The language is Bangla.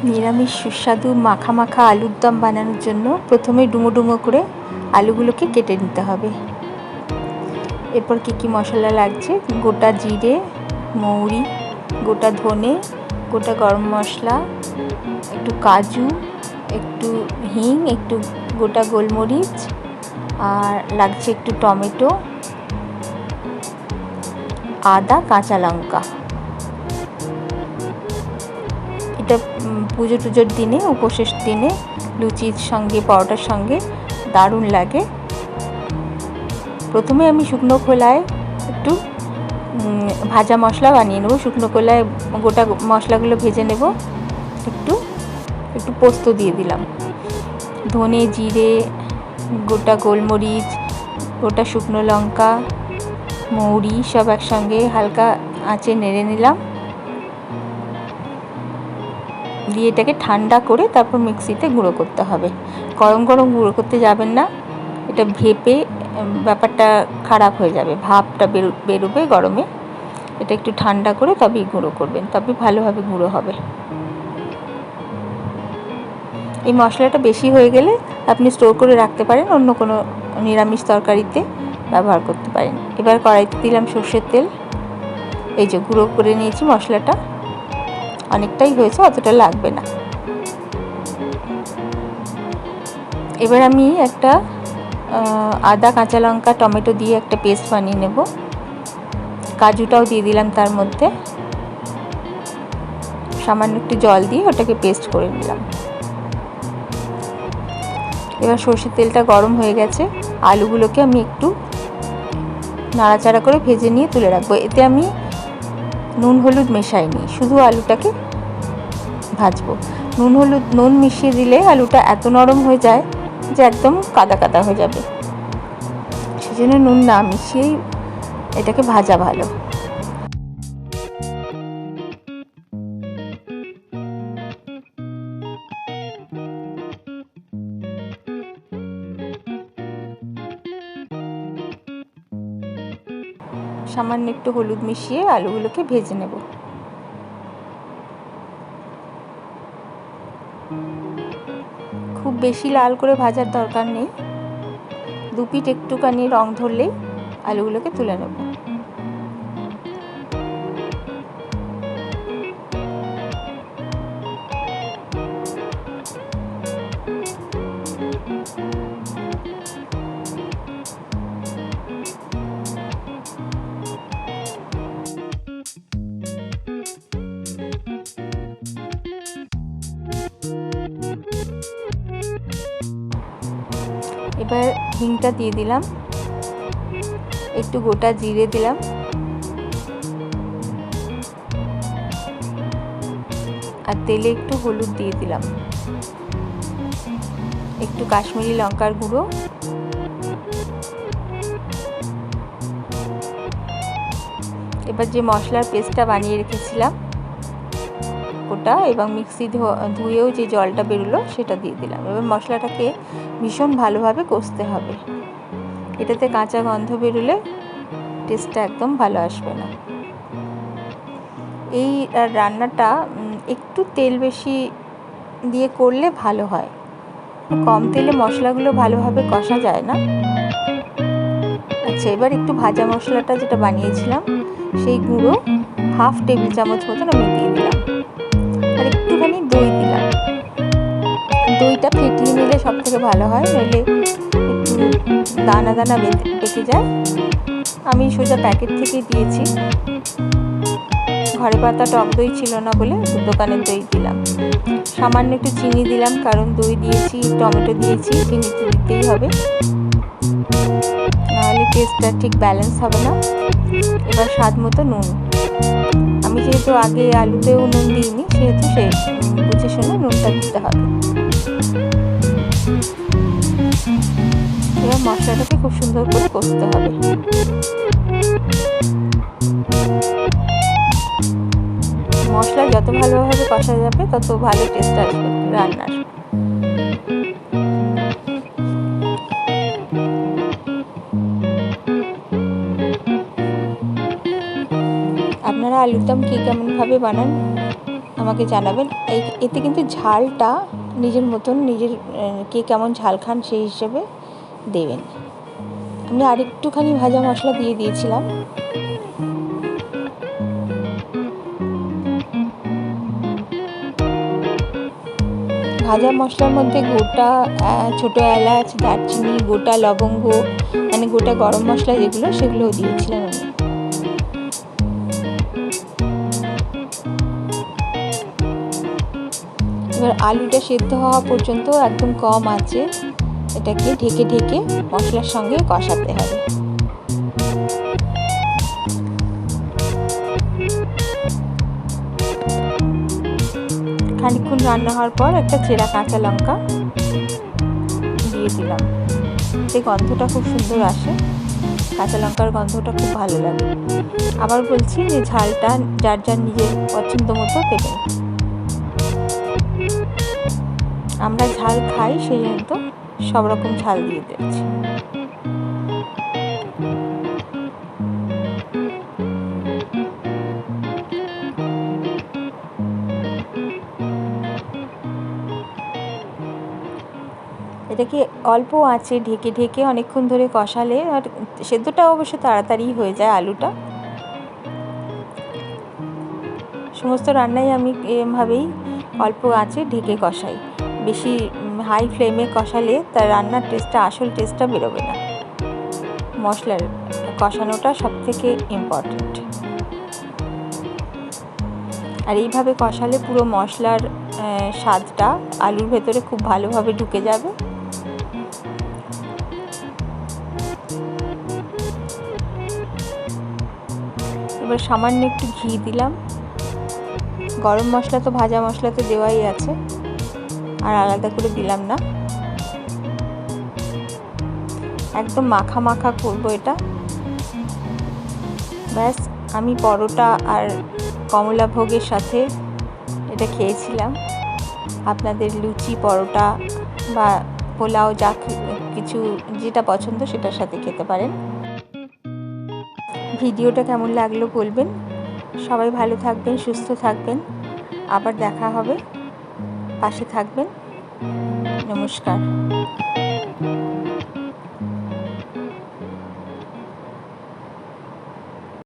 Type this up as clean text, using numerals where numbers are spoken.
নিরামিষ সুস্বাদু মাখা মাখা আলুর দম বানানোর জন্য প্রথমে ডুমো ডুমো করে আলুগুলোকে কেটে নিতে হবে। এরপর কী কী মশলা লাগছে: গোটা জিরে, মৌরি, গোটা ধনে, গোটা গরম মশলা, একটু কাজু, একটু হিং, একটু গোটা গোলমরিচ, আর লাগছে একটু টমেটো, আদা, কাঁচা লঙ্কা। এটা পুজো টুজোর দিনে, উপোসের দিনে লুচির সঙ্গে পরোটার সঙ্গে দারুণ লাগে। প্রথমে আমি শুকনো খোলায় একটু ভাজা মশলা বানিয়ে নেব। শুকনো খোলায় গোটা মশলাগুলো ভেজে নেব। একটু একটু পোস্ত দিয়ে দিলাম, ধনে, জিরে, গোটা গোলমরিচ, গোটা শুকনো লঙ্কা, মৌরি সব একসঙ্গে হালকা আঁচে নেড়ে নিলাম। দিয়ে এটাকে ঠান্ডা করে তারপর মিক্সিতে গুঁড়ো করতে হবে। গরম গরম গুঁড়ো করতে যাবেন না, এটা ভেপে ব্যাপারটা খারাপ হয়ে যাবে, ভাপটা বেরোবে গরমে। এটা একটু ঠান্ডা করে তবেই গুঁড়ো করবেন, তবে ভালোভাবে গুঁড়ো হবে। এই মশলাটা বেশি হয়ে গেলে আপনি স্টোর করে রাখতে পারেন, অন্য কোনো নিরামিষ তরকারিতে ব্যবহার করতে পারেন। এবার কড়াইতে দিলাম সর্ষের তেল। এই যে গুঁড়ো করে নিয়েছি মশলাটা, অনেকটাই হয়েছে, অতটা লাগবে না। এবার আমি একটা আদা, কাঁচা লঙ্কা, টমেটো দিয়ে একটা পেস্ট বানিয়ে নেব। কাজুটাও দিয়ে দিলাম তার মধ্যে, সামান্য একটু জল দিয়ে ওটাকে পেস্ট করে নিলাম। এবার সর্ষের তেলটা গরম হয়ে গেছে, আলুগুলোকে আমি একটু নাড়াচাড়া করে ভেজে নিয়ে তুলে রাখবো। এতে আমি নুন হলুদ মেশাইনি, শুধু আলুটাকে ভাজবো। নুন মিশিয়ে দিলে আলুটা এত নরম হয়ে যায় যে একদম কাদা কাদা হয়ে যাবে, সেজন্য নুন না মিশিয়েই এটাকে ভাজা ভালো। সামান্য একটু হলুদ মিশিয়ে আলুগুলোকে ভেজে নেব। খুব বেশি লাল করে ভাজার দরকার নেই, দু পিঠ একটুখানি রং ধরলেই আলুগুলোকে তুলে নেব। এবার হিংটা দিয়ে দিলাম, একটু গোটা জিরে দিলাম, আর তেলে একটু হলুদ দিয়ে দিলাম, একটু কাশ্মীরি লঙ্কার গুঁড়ো, এবার যে মশলার পেস্টটা বানিয়ে রেখেছিলাম ওটা, এবং মিক্সি ধুয়েও যে জলটা বেরোলো সেটা দিয়ে দিলাম। এবার মশলাটাকে ভীষণ ভালোভাবে কষতে হবে, এটাতে কাঁচা গন্ধ বেরোলে টেস্টটা একদম ভালো আসবে না। এই রান্নাটা একটু তেল বেশি দিয়ে করলে ভালো হয়, কম তেলে মশলাগুলো ভালোভাবে কষা যায় না। আচ্ছা, এবার একটু ভাজা মশলাটা যেটা বানিয়েছিলাম সেই গুঁড়ো হাফ টেবিল চামচ মতন আমি দিয়ে দিলাম, আর একটুখানি দই দিলাম। দইটা ফেটিয়ে নিলে সব থেকে ভালো হয়, নইলে একটু দানা দানা পেকে যায়। আমি সোজা প্যাকেট থেকেই দিয়েছি, ঘরে পাতা টক দই ছিল না বলে দোকানের দই দিলাম। সামান্য একটু চিনি দিলাম, কারণ দই দিয়েছি, টমেটো দিয়েছি, চিনি তো দিতেই হবে, নাহলে টেস্টটা ঠিক ব্যালেন্স হবে না। এবার স্বাদ মতো নুন, আমি যেহেতু আগে আলুতেও নুন দিইনি, সেহেতু সেই বুঝে শুনে নুনটা দিতে হবে। এবার মশলাটাকে খুব সুন্দর করে কষতে হবে। মশলা যত ভালোভাবে কষা যাবে তত ভালো টেস্ট আসবে রান্নার। আপনারা আলুর দম কেমনভাবে বানান আমাকে জানাবেন। এতে কিন্তু ঝালটা নিজের মতন, নিজের কে কেমন ঝাল খান সেই হিসেবে দেবেন। আমি আরেকটুখানি ভাজা মশলা দিয়ে দিয়েছিলাম। ভাজা মশলার মধ্যে গোটা ছোটো এলাচ, দারচিনি, গোটা লবঙ্গ, মানে গোটা গরম মশলা যেগুলো, সেগুলোও দিয়েছিলাম আমি। এবার আলুটা সেদ্ধ হওয়া পর্যন্ত একদম কম আঁচে এটাকে ঢেকে ঢেকে মশলার সঙ্গে কষাতে হবে। খানিকক্ষণ রান্না হওয়ার পর একটা চেরা কাঁচা লঙ্কা দিয়ে দিলাম। সেই গন্ধটা খুব সুন্দর আসে, কাঁচা লঙ্কার গন্ধটা খুব ভালো লাগে। আবার বলছি যে ঝালটা যার যার নিজের পছন্দ মতো দেবেন। আমরা ঝাল খাই, সেই জন্য তো সব রকম ঝাল দিয়ে দিচ্ছি। এটাকে অল্প আঁচে ঢেকে ঢেকে অনেকক্ষণ ধরে কষালে, আর সেদ্ধটা অবশ্য তাড়াতাড়ি হয়ে যায় আলুটা। সমস্ত রান্নাই আমি এভাবেই অল্প আঁচে ঢেকে কষাই। বেশি হাই ফ্লেমে কষালে তার রান্নার টেস্টটা, আসল টেস্টটা বেরোবে না। মশলার কষানোটা সবথেকে ইম্পর্ট্যান্ট। আর এইভাবে কষালে পুরো মশলার স্বাদটা আলুর ভেতরে খুব ভালোভাবে ঢুকে যাবে। এবার সামান্য একটু ঘি দিলাম। গরম মশলা তো ভাজা মশলাতে দেওয়াই আছে, আর আলাদা করে দিলাম না। একদম মাখা মাখা করবো এটা। ব্যাস, আমি পরোটা আর কমলা ভোগের সাথে এটা খেয়েছিলাম। আপনাদের লুচি, পরোটা বা পোলাও, যা কিছু যেটা পছন্দ সেটার সাথে খেতে পারেন। ভিডিওটা কেমন লাগলো বলবেন। সবাই ভালো থাকবেন, সুস্থ থাকবেন। আবার দেখা হবে। পাশে থাকবেন। নমস্কার।